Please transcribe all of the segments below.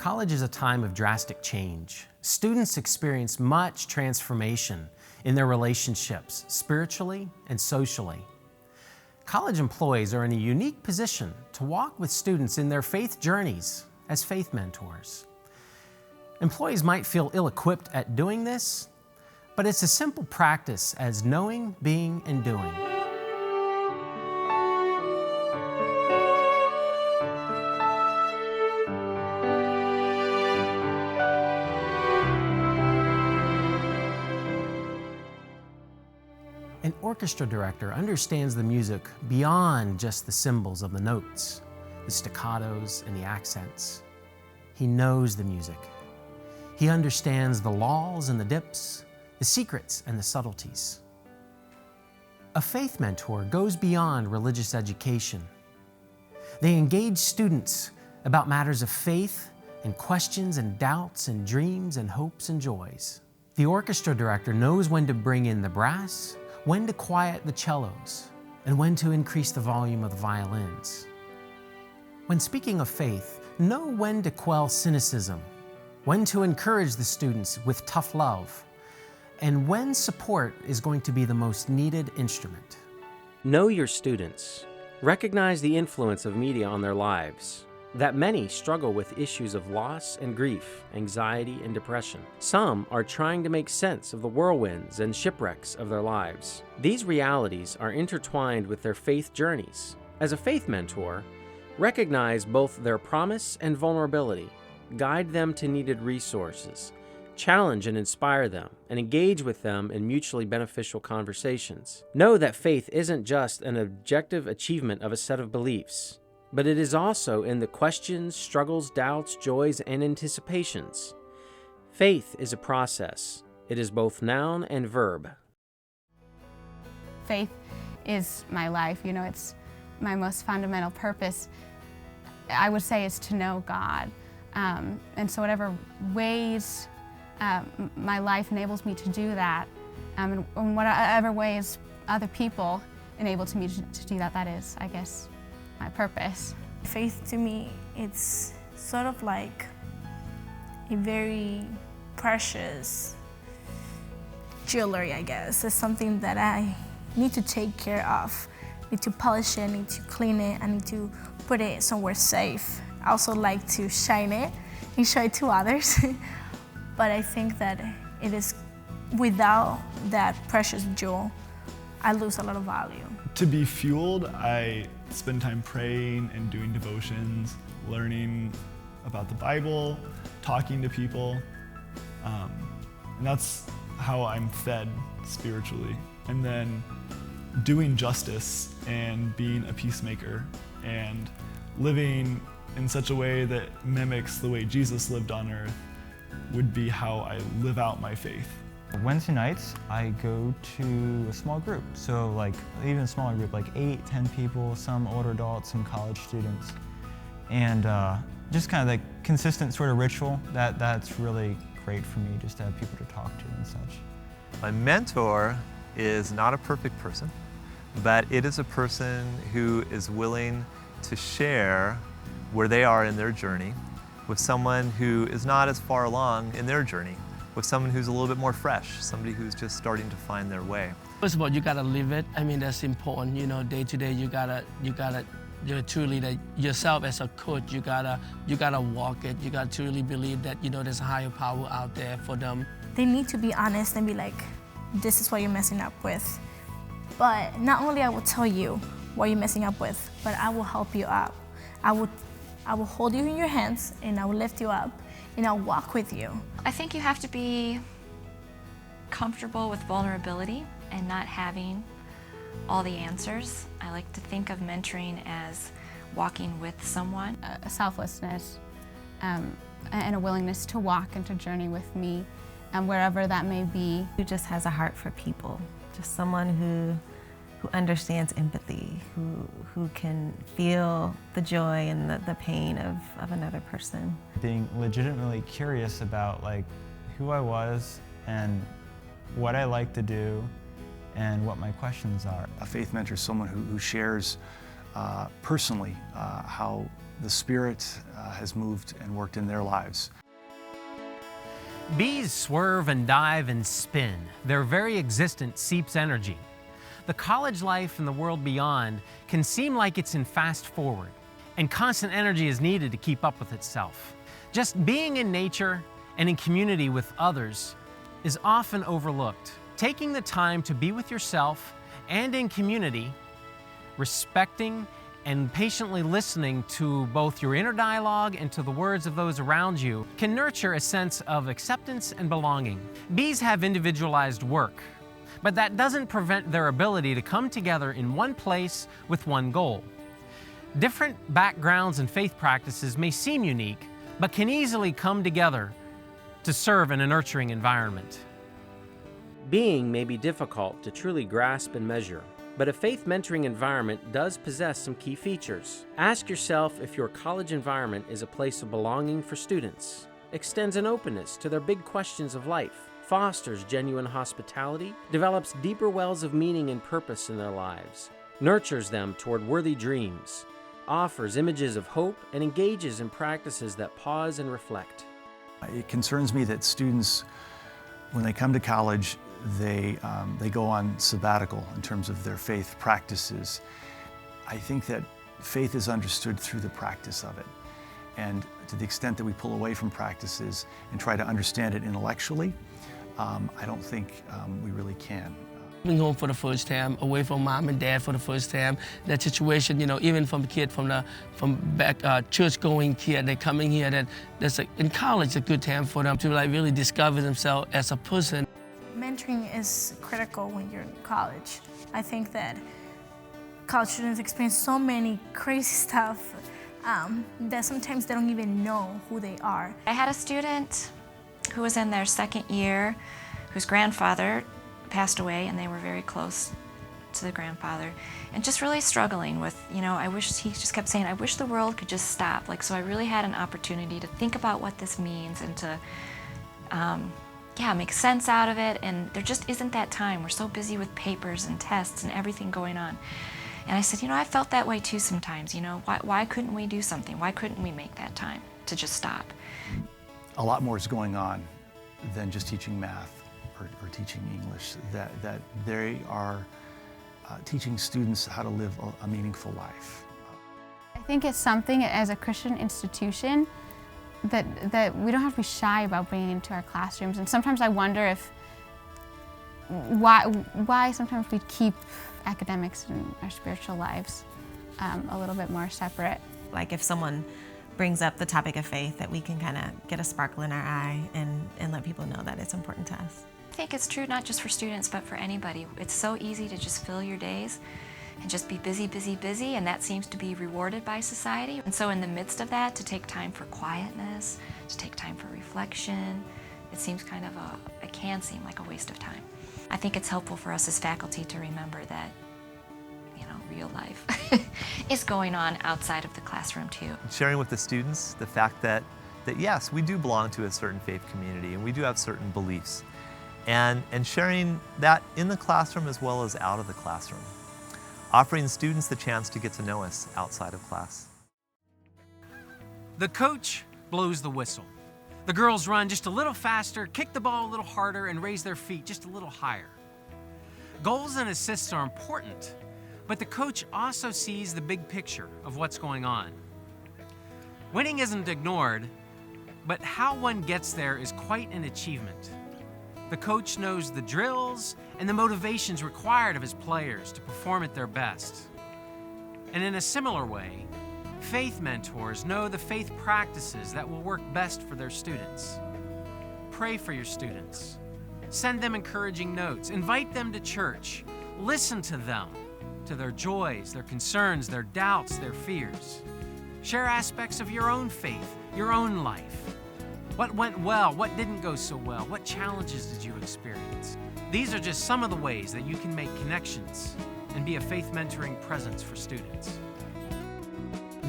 College is a time of drastic change. Students experience much transformation in their relationships, spiritually and socially. College employees are in a unique position to walk with students in their faith journeys as faith mentors. Employees might feel ill-equipped at doing this, but it's a simple practice as knowing, being, and doing. An orchestra director understands the music beyond just the symbols of the notes, the staccatos, and the accents. He knows the music. He understands the lulls and the dips, the secrets and the subtleties. A faith mentor goes beyond religious education. They engage students about matters of faith and questions and doubts and dreams and hopes and joys. The orchestra director knows when to bring in the brass, when to quiet the cellos, and when to increase the volume of the violins. When speaking of faith, know when to quell cynicism, when to encourage the students with tough love, and when support is going to be the most needed instrument. Know your students. Recognize the influence of media on their lives, that many struggle with issues of loss and grief, anxiety and depression. Some are trying to make sense of the whirlwinds and shipwrecks of their lives. These realities are intertwined with their faith journeys. As a faith mentor, recognize both their promise and vulnerability, guide them to needed resources, challenge and inspire them, and engage with them in mutually beneficial conversations. Know that faith isn't just an objective achievement of a set of beliefs, but it is also in the questions, struggles, doubts, joys, and anticipations. Faith is a process. It is both noun and verb. Faith is my life. You know, it's my most fundamental purpose, I would say, is to know God. And so whatever ways my life enables me to do that, and whatever ways other people enable me to do that, that is, I guess, my purpose. Faith to me, it's sort of like a very precious jewelry, I guess. It's something that I need to take care of. I need to polish it, I need to clean it, I need to put it somewhere safe. I also like to shine it and show it to others. But I think that it is, without that precious jewel, I lose a lot of value. To be fueled, I spend time praying and doing devotions, learning about the Bible, talking to people, and that's how I'm fed spiritually. And then doing justice and being a peacemaker and living in such a way that mimics the way Jesus lived on earth would be how I live out my faith. Wednesday nights, I go to a small group. So like even a smaller group, like 8, 10 people, some older adults, some college students. And just kind of like consistent sort of ritual, that's really great for me, just to have people to talk to and such. My mentor is not a perfect person, but it is a person who is willing to share where they are in their journey with someone who is not as far along in their journey, with someone who's a little bit more fresh, somebody who's just starting to find their way. First of all, you gotta live it. I mean, that's important. You know, day to day, you're truly that yourself as a coach. You gotta walk it. You gotta truly believe that, you know, there's a higher power out there for them. They need to be honest and be like, this is what you're messing up with. But not only I will tell you what you're messing up with, but I will help you up. I will hold you in your hands and I will lift you up and I'll walk with you. I think you have to be comfortable with vulnerability and not having all the answers. I like to think of mentoring as walking with someone. A selflessness and a willingness to walk and to journey with me, wherever that may be. Who just has a heart for people, just someone who understands empathy, who can feel the joy and the pain of another person. Being legitimately curious about like who I was and what I like to do and what my questions are. A faith mentor is someone who shares personally how the Spirit has moved and worked in their lives. Bees swerve and dive and spin. Their very existence seeps energy. The college life and the world beyond can seem like it's in fast forward, and constant energy is needed to keep up with itself. Just being in nature and in community with others is often overlooked. Taking the time to be with yourself and in community, respecting and patiently listening to both your inner dialogue and to the words of those around you can nurture a sense of acceptance and belonging. Bees have individualized work, but that doesn't prevent their ability to come together in one place with one goal. Different backgrounds and faith practices may seem unique, but can easily come together to serve in a nurturing environment. Being may be difficult to truly grasp and measure, but a faith mentoring environment does possess some key features. Ask yourself if your college environment is a place of belonging for students, extends an openness to their big questions of life, fosters genuine hospitality, develops deeper wells of meaning and purpose in their lives, nurtures them toward worthy dreams, offers images of hope, and engages in practices that pause and reflect. It concerns me that students, when they come to college, they go on sabbatical in terms of their faith practices. I think that faith is understood through the practice of it. And to the extent that we pull away from practices and try to understand it intellectually, I don't think we really can. Coming home for the first time, away from mom and dad for the first time, that situation, you know, even from a kid from back church-going kid, they're coming here, in college, a good time for them to like really discover themselves as a person. Mentoring is critical when you're in college. I think that college students experience so many crazy stuff that sometimes they don't even know who they are. I had a student who was in their second year whose grandfather passed away, and they were very close to the grandfather, and just really struggling with, you know, he just kept saying, I wish the world could just stop. Like, so I really had an opportunity to think about what this means and to make sense out of it, and there just isn't that time. We're so busy with papers and tests and everything going on. And I said, you know, I felt that way too sometimes, you know, why couldn't we do something? Why couldn't we make that time to just stop? A lot more is going on than just teaching math or teaching English, that they are teaching students how to live a meaningful life. I think it's something as a Christian institution that we don't have to be shy about bringing into our classrooms. And sometimes I wonder why sometimes we keep academics and our spiritual lives a little bit more separate. Like if someone brings up the topic of faith, that we can kind of get a sparkle in our eye and let people know that it's important to us. I think it's true not just for students, but for anybody. It's so easy to just fill your days and just be busy, busy, busy, and that seems to be rewarded by society. And so in the midst of that, to take time for quietness, to take time for reflection, it seems kind of it can seem like a waste of time. I think it's helpful for us as faculty to remember that, you know, real life is going on outside of the classroom too. Sharing with the students the fact that yes, we do belong to a certain faith community and we do have certain beliefs. And sharing that in the classroom as well as out of the classroom. Offering students the chance to get to know us outside of class. The coach blows the whistle. The girls run just a little faster, kick the ball a little harder, and raise their feet just a little higher. Goals and assists are important, but the coach also sees the big picture of what's going on. Winning isn't ignored, but how one gets there is quite an achievement. The coach knows the drills and the motivations required of his players to perform at their best. And in a similar way, faith mentors know the faith practices that will work best for their students. Pray for your students. Send them encouraging notes. Invite them to church. Listen to them, to their joys, their concerns, their doubts, their fears. Share aspects of your own faith, your own life. What went well? What didn't go so well? What challenges did you experience? These are just some of the ways that you can make connections and be a faith mentoring presence for students.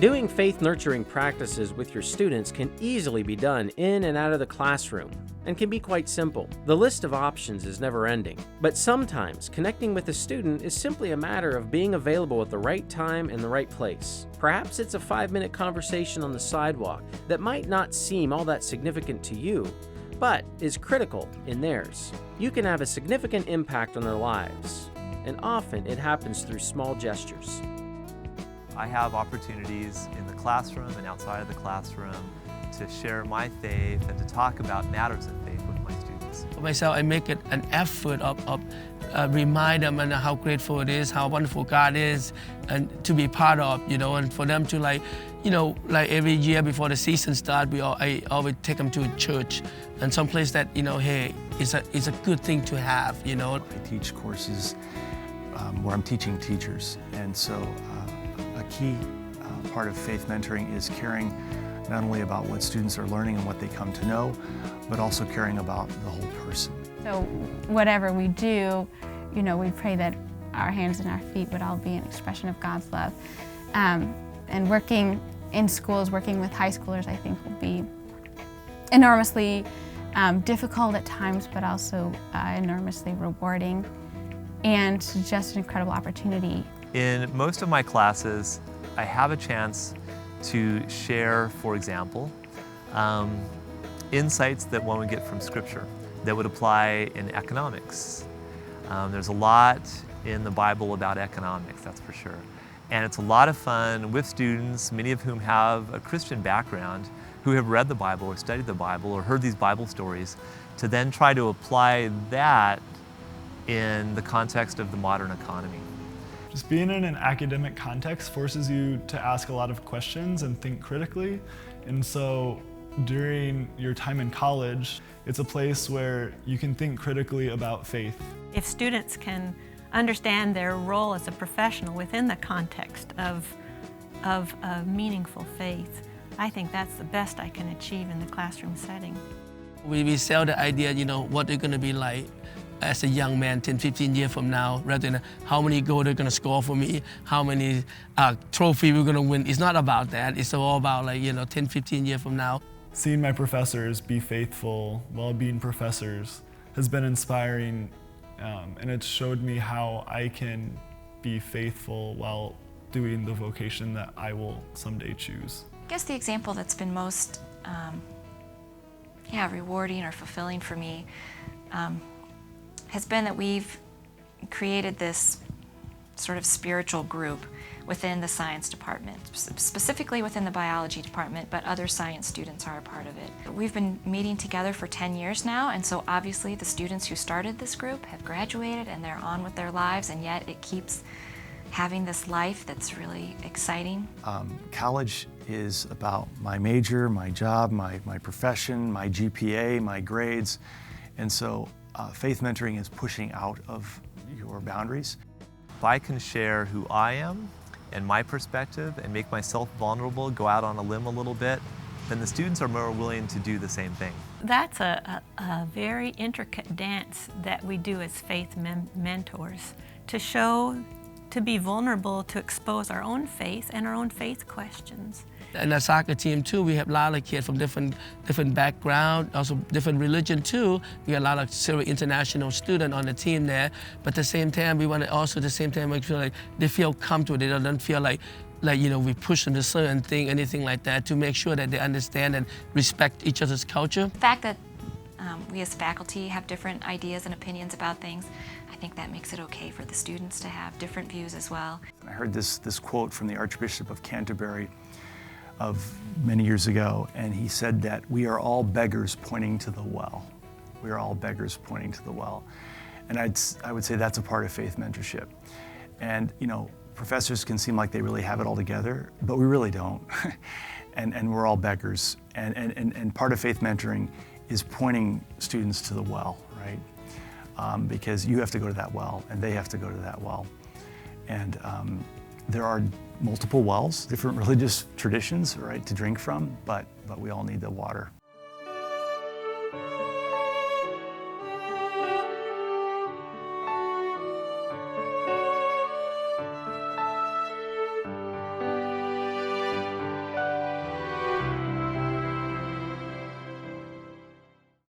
Doing faith-nurturing practices with your students can easily be done in and out of the classroom and can be quite simple. The list of options is never ending, but sometimes connecting with a student is simply a matter of being available at the right time and the right place. Perhaps it's a 5-minute conversation on the sidewalk that might not seem all that significant to you, but is critical in theirs. You can have a significant impact on their lives, and often it happens through small gestures. I have opportunities in the classroom and outside of the classroom to share my faith and to talk about matters of faith with my students. For myself, I make it an effort of remind them and how grateful it is, how wonderful God is, and to be part of, and for them to like every year before the season starts, I always take them to a church and some place that, hey, it's a good thing to have, I teach courses where I'm teaching teachers, and so a key part of faith mentoring is caring not only about what students are learning and what they come to know, but also caring about the whole person. So whatever we do, we pray that our hands and our feet would all be an expression of God's love. And working in schools, working with high schoolers, I think will be enormously difficult at times, but also enormously rewarding and just an incredible opportunity. In most of my classes, I have a chance to share, for example, insights that one would get from Scripture that would apply in economics. There's a lot in the Bible about economics, that's for sure. And it's a lot of fun with students, many of whom have a Christian background, who have read the Bible or studied the Bible or heard these Bible stories, to then try to apply that in the context of the modern economy. Just being in an academic context forces you to ask a lot of questions and think critically. And so during your time in college, it's a place where you can think critically about faith. If students can understand their role as a professional within the context of a meaningful faith, I think that's the best I can achieve in the classroom setting. We sell the idea, what they're going to be like as a young man 10, 15 years from now, rather than how many goals they're going to score for me, how many trophies we're going to win. It's not about that. It's all about 10, 15 years from now. Seeing my professors be faithful while being professors has been inspiring, and it showed me how I can be faithful while doing the vocation that I will someday choose. I guess the example that's been most rewarding or fulfilling for me has been that we've created this sort of spiritual group within the science department, specifically within the biology department, but other science students are a part of it. We've been meeting together for 10 years now, and so obviously the students who started this group have graduated and they're on with their lives, and yet it keeps having this life that's really exciting. College is about my major, my job, my profession, my GPA, my grades, and so faith mentoring is pushing out of your boundaries. If I can share who I am and my perspective and make myself vulnerable, go out on a limb a little bit, then the students are more willing to do the same thing. That's a very intricate dance that we do as faith mentors, to be vulnerable, to expose our own faith and our own faith questions. In the soccer team too, we have a lot of kids from different background, also different religion too. We got a lot of several international students on the team there. But at the same time, we want to also at the same time make sure like they feel comfortable. They don't feel like we push them to certain thing, anything like that, to make sure that they understand and respect each other's culture. The fact that we as faculty have different ideas and opinions about things, I think that makes it okay for the students to have different views as well. I heard this quote from the Archbishop of Canterbury of many years ago, and he said that we are all beggars pointing to the well. We are all beggars pointing to the well. And I would say that's a part of faith mentorship. And professors can seem like they really have it all together, but we really don't. and we're all beggars. And part of faith mentoring is pointing students to the well, right? Because you have to go to that well, and they have to go to that well. And there are multiple wells, different religious traditions, right, to drink from, but we all need the water.